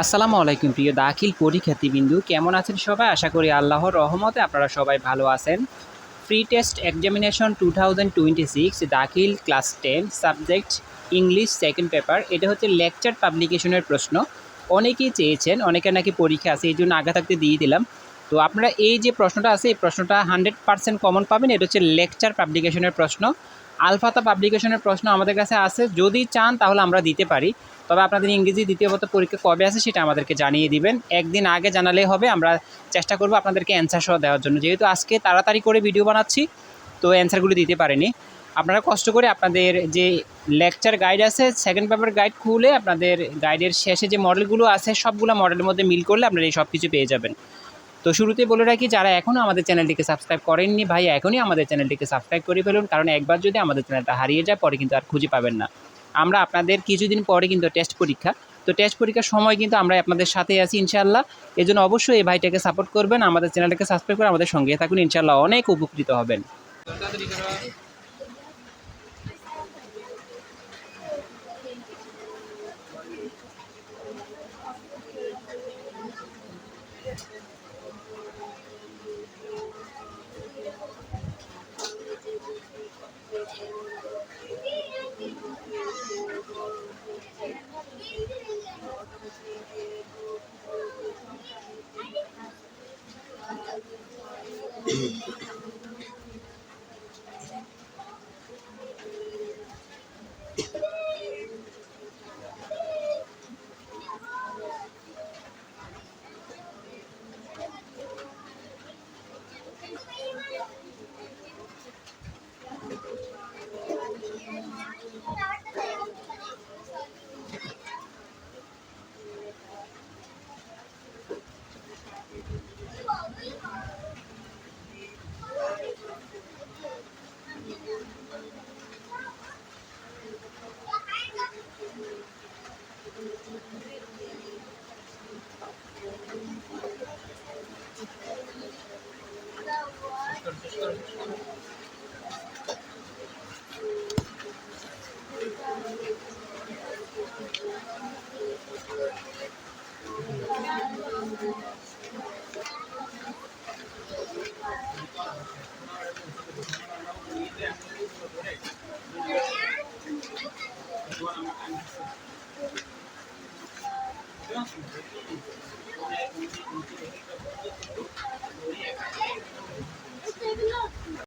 আসসালামু আলাইকুম প্রিয় দাখিল পরীক্ষার্থীবৃন্দু, কেমন আছেন সবাই? আশা করি আল্লাহর রহমতে আপনারা সবাই ভালো আছেন। প্রি টেস্ট এক্সামিনেশন 2026 দাখিল class 10 subject English second paper, এটা হচ্ছে লেকচার পাবলিকেশনের প্রশ্ন। অনেকেই চেয়েছেন, অনেকের নাকি পরীক্ষা আছে, এই জন্য আগে থাকতে দিয়ে দিলাম। তো আপনারা এই যে প্রশ্নটা আছে, এই প্রশ্নটা 100% কমন পাবেন। এটা হচ্ছে লেকচার পাবলিকেশনের প্রশ্ন। আলফাতা পাবলিকেশনের প্রশ্ন আমাদের কাছে আছে, যদি চান তাহলে আমরা দিতে পারি। তবে আপনাদের ইংরেজি দ্বিতীয় পরীক্ষা কবে আছে সেটা আমাদেরকে জানিয়ে দিবেন। একদিন আগে জানালেই হবে, আমরা চেষ্টা করব আপনাদেরকে অ্যান্সার সহ দেওয়ার জন্য। যেহেতু আজকে তাড়াতাড়ি করে ভিডিও বানাচ্ছি, তো অ্যান্সারগুলো দিতে পারিনি। আপনারা কষ্ট করে আপনাদের যে লেকচার গাইড আছে, সেকেন্ড পেপার গাইড খুলে আপনাদের গাইডের শেষে যে মডেলগুলো আছে সবগুলো মডেলের মধ্যে মিল করলে আপনারা এই সব কিছু পেয়ে যাবেন। তো শুরুতেই বলে রাখি, যারা এখনও আমাদের চ্যানেলটিকে সাবস্ক্রাইব করেননি ভাই, এখনই আমাদের চ্যানেলটিকে সাবস্ক্রাইব করে ফেলুন, কারণ একবার যদি আমাদের চ্যানেলটা হারিয়ে যায় পরে কিন্তু আর খুঁজে পাবেন না। আমরা আপনাদের কিছুদিন পরে কিন্তু টেস্ট পরীক্ষা, তো টেস্ট পরীক্ষার সময় কিন্তু আমরা আপনাদের সাথে আছি ইনশাআল্লাহ। এই জন্য অবশ্যই এই ভাইটাকে সাপোর্ট করবেন, আমাদের চ্যানেলটাকে সাবস্ক্রাইব করে আমাদের সঙ্গে থাকুন, ইনশাআল্লাহ অনেক উপকৃত হবেন।